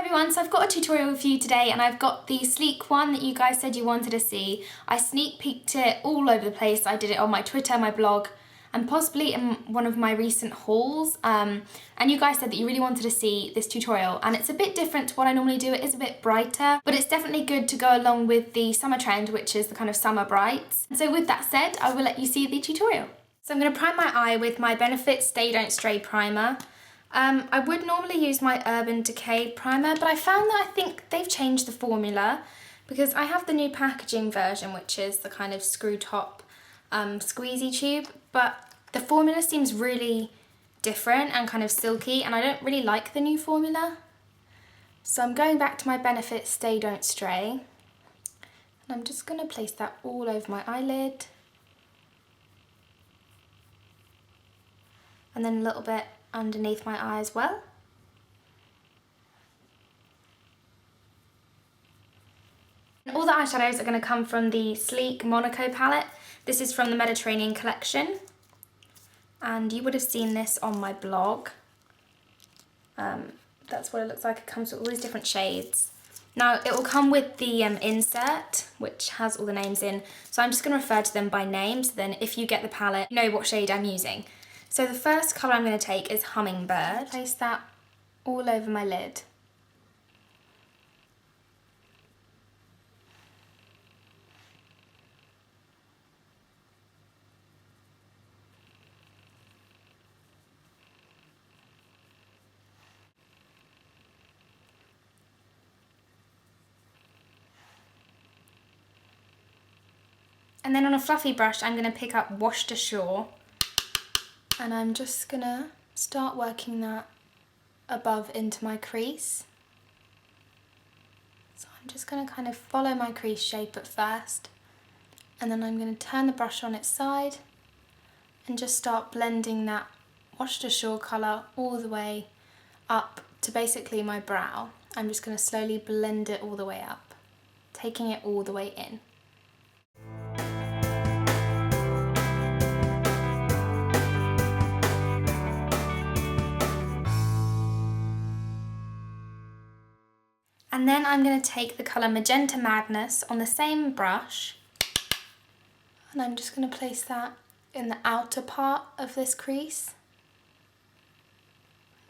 everyone, so I've got a tutorial for you today and I've got the sleek one that you guys said you wanted to see. I sneak peeked it all over the place. I did it on my Twitter, my blog, and possibly in one of my recent hauls. And you guys said that you really wanted to see this tutorial, and it's a bit different to what I normally do. It is a bit brighter, but it's definitely good to go along with the summer trend, which is the kind of summer brights. So with that said, I will let you see the tutorial. So I'm going to prime my eye with my Benefit Stay Don't Stray primer. I would normally use my Urban Decay primer, but I found that I think they've changed the formula because I have the new packaging version, which is the kind of screw top squeezy tube, but the formula seems really different and kind of silky, and I don't really like the new formula. So I'm going back to my Benefit Stay Don't Stray, and I'm just going to place that all over my eyelid, and then a little bit underneath my eye as well. And all the eyeshadows are going to come from the Sleek Monaco palette. This is from the Mediterranean collection, and you would have seen this on my blog. That's what it looks like. It comes with all these different shades. Now it will come with the insert, which has all the names in, so I'm just going to refer to them by name, so then if you get the palette, you know what shade I'm using. So the first colour I'm going to take is Hummingbird. Place that all over my lid. And then on a fluffy brush, I'm going to pick up Washed Ashore. And I'm just gonna start working that above into my crease. So I'm just gonna kind of follow my crease shape at first, and then I'm gonna turn the brush on its side and just start blending that Washed Ashore colour all the way up to basically my brow. I'm just gonna slowly blend it all the way up, taking it all the way in. And then I'm going to take the colour Magenta Madness on the same brush, and I'm just going to place that in the outer part of this crease.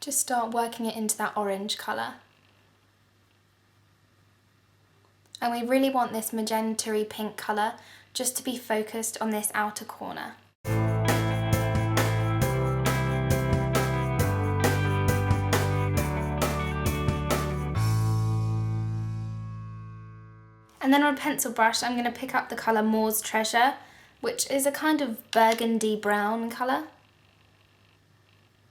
Just start working it into that orange colour. And we really want this magenta-y pink colour just to be focused on this outer corner. And then on a pencil brush, I'm going to pick up the colour Moore's Treasure, which is a kind of burgundy brown colour.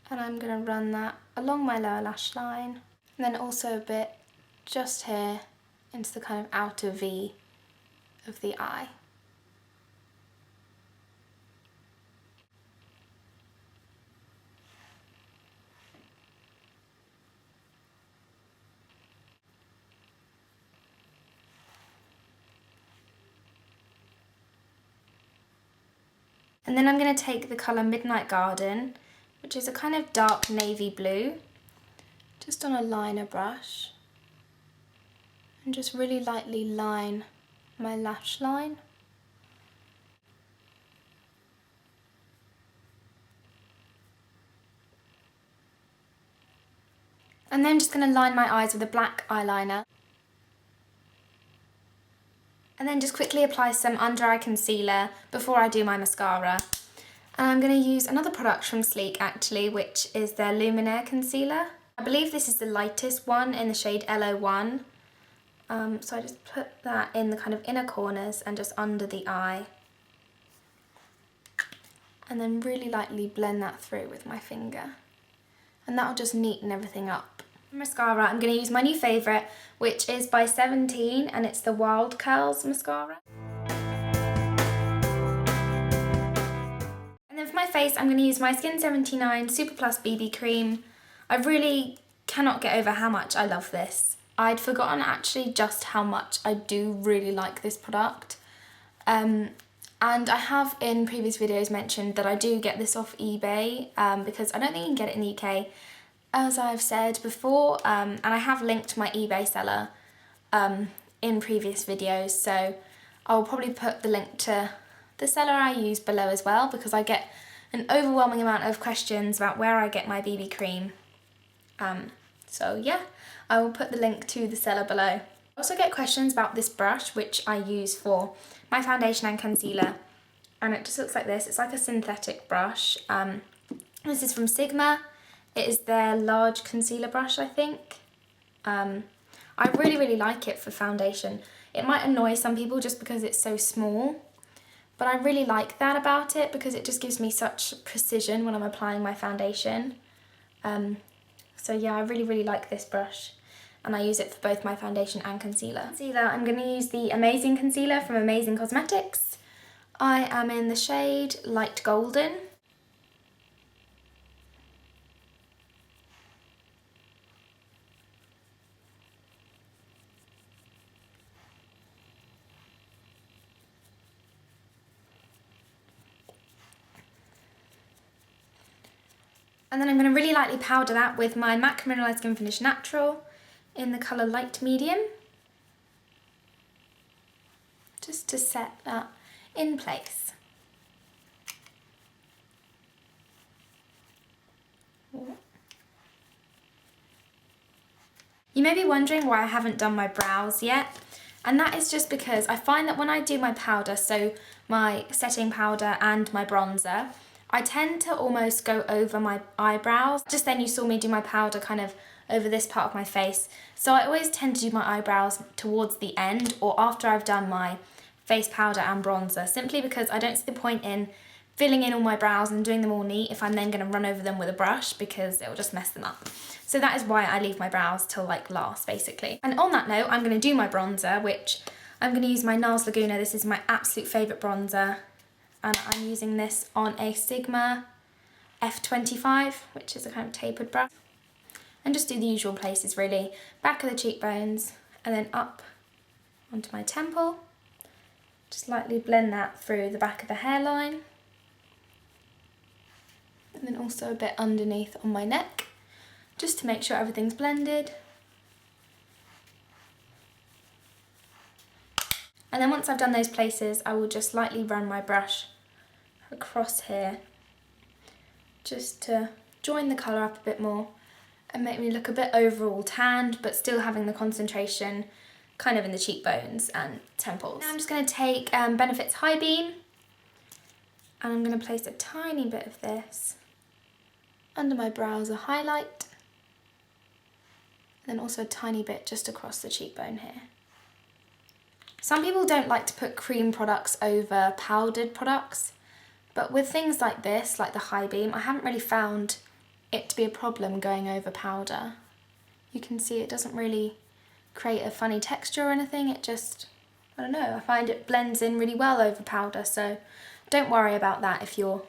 And I'm going to run that along my lower lash line, and then also a bit just here into the kind of outer V of the eye. And then I'm going to take the colour Midnight Garden, which is a kind of dark navy blue, just on a liner brush, and just really lightly line my lash line. And then just going to line my eyes with a black eyeliner. And then just quickly apply some under eye concealer before I do my mascara. And I'm going to use another product from Sleek actually, which is their Luminaire concealer. I believe this is the lightest one in the shade LO1. So I just put that in the kind of inner corners and just under the eye. And then really lightly blend that through with my finger. And that'll just neaten everything up. Mascara, I'm going to use my new favourite, which is by 17, and it's the Wild Curls mascara. And then for my face, I'm going to use my Skin 79 Super Plus BB cream. I really cannot get over how much I love this. I'd forgotten actually just how much I do really like this product. And I have in previous videos mentioned that I do get this off eBay because I don't think you can get it in the UK. as I've said before, and I have linked my eBay seller in previous videos, so I'll probably put the link to the seller I use below as well, because I get an overwhelming amount of questions about where I get my BB cream. So yeah, I will put the link to the seller below. I also get questions about this brush, which I use for my foundation and concealer, and it just looks like this. It's like a synthetic brush. This is from Sigma. It is their large concealer brush, I think. I really like it for foundation. It might annoy some people just because it's so small, but I really like that about it because it just gives me such precision when I'm applying my foundation. So yeah, I really like this brush, and I use it for both my foundation and concealer. I'm going to use the Amazing Concealer from Amazing Cosmetics. I am in the shade Light Golden. And then I'm going to really lightly powder that with my MAC Mineralized Skin Finish Natural in the colour Light Medium, just to set that in place. You may be wondering why I haven't done my brows yet, and that is just because I find that when I do my powder, so my setting powder and my bronzer, I tend to almost go over my eyebrows. Just then you saw me do my powder kind of over this part of my face. So I always tend to do my eyebrows towards the end or after I've done my face powder and bronzer, simply because I don't see the point in filling in all my brows and doing them all neat if I'm then going to run over them with a brush, because it will just mess them up. So that is why I leave my brows till like last, basically. And on that note, I'm going to do my bronzer, which I'm going to use my NARS Laguna. This is my absolute favourite bronzer. And I'm using this on a Sigma F25, which is a kind of tapered brush. And just do the usual places really. Back of the cheekbones, and then up onto my temple. Just lightly blend that through the back of the hairline. And then also a bit underneath on my neck, just to make sure everything's blended. And then once I've done those places, I will just lightly run my brush across here, just to join the colour up a bit more and make me look a bit overall tanned, but still having the concentration kind of in the cheekbones and temples. Now I'm just going to take Benefit's High Beam, and I'm going to place a tiny bit of this under my brow as a highlight, and then also a tiny bit just across the cheekbone here. Some people don't like to put cream products over powdered products, but with things like this, like the High Beam, I haven't really found it to be a problem going over powder. You can see it doesn't really create a funny texture or anything, it just, I don't know, I find it blends in really well over powder, so don't worry about that if you're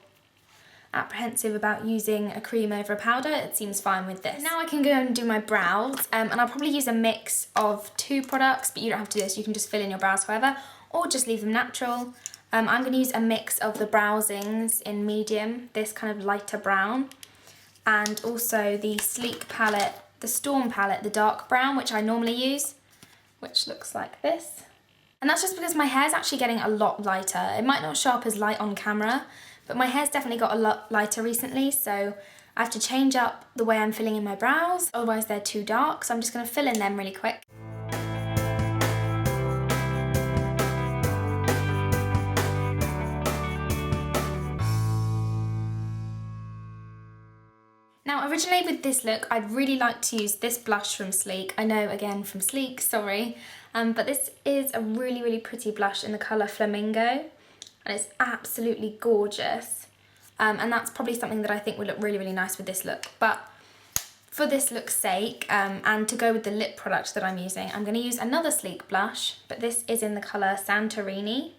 apprehensive about using a cream over a powder. It seems fine with this. Now I can go and do my brows, and I'll probably use a mix of 2 products, but you don't have to do this, you can just fill in your brows however, or just leave them natural. I'm going to use a mix of the Browsings in medium, this kind of lighter brown, and also the Sleek palette, the Storm palette, the dark brown, which I normally use, which looks like this. And that's just because my hair's actually getting a lot lighter. It might not show up as light on camera, but my hair's definitely got a lot lighter recently, so I have to change up the way I'm filling in my brows, otherwise they're too dark, so I'm just going to fill in them really quick. Now originally with this look, I'd really like to use this blush from Sleek. I know, again, from Sleek, sorry. But this is a really pretty blush in the colour Flamingo, and it's absolutely gorgeous. And that's probably something that I think would look really nice with this look. But for this look's sake, and to go with the lip product that I'm using, I'm going to use another Sleek blush, but this is in the colour Santorini.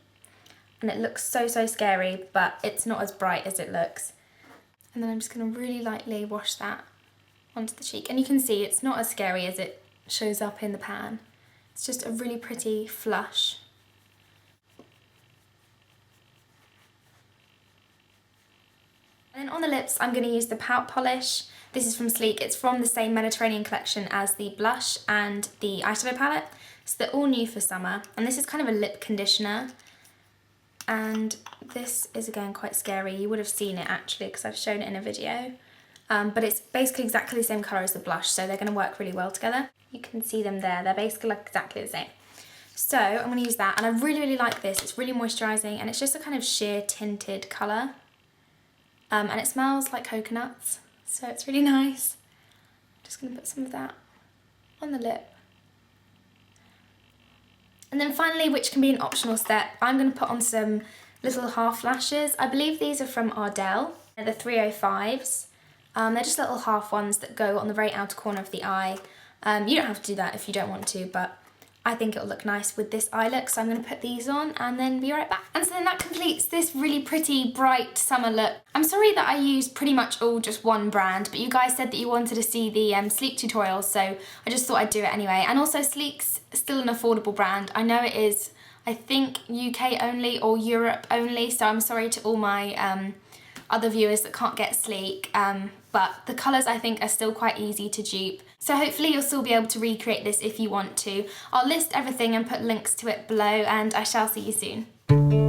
And it looks so scary, but it's not as bright as it looks. And then I'm just going to really lightly wash that onto the cheek. And you can see it's not as scary as it shows up in the pan. It's just a really pretty flush. And then on the lips, I'm going to use the Pout Polish. This is from Sleek. It's from the same Mediterranean collection as the blush and the eyeshadow palette. So they're all new for summer. And this is kind of a lip conditioner. And this is again quite scary. You would have seen it actually because I've shown it in a video. But it's basically exactly the same colour as the blush, so they're going to work really well together. You can see them there. They're basically like exactly the same. So I'm going to use that, and I really, really like this. It's really moisturising, and it's just a kind of sheer tinted colour. And it smells like coconuts, so it's really nice. I'm just going to put some of that on the lip. And then finally, which can be an optional step, I'm going to put on some little half lashes. I believe these are from Ardell. They're the 305s. They're just little half ones that go on the very outer corner of the eye. You don't have to do that if you don't want to, but I think it'll look nice with this eye look, so I'm going to put these on and then be right back. And so then that completes this really pretty, bright summer look. I'm sorry that I used pretty much all just one brand, but you guys said that you wanted to see the Sleek tutorial, so I just thought I'd do it anyway. And also Sleek's still an affordable brand. I know it is, I think, UK only or Europe only, so I'm sorry to all my other viewers that can't get Sleek, but the colours I think are still quite easy to dupe. So hopefully you'll still be able to recreate this if you want to. I'll list everything and put links to it below, and I shall see you soon.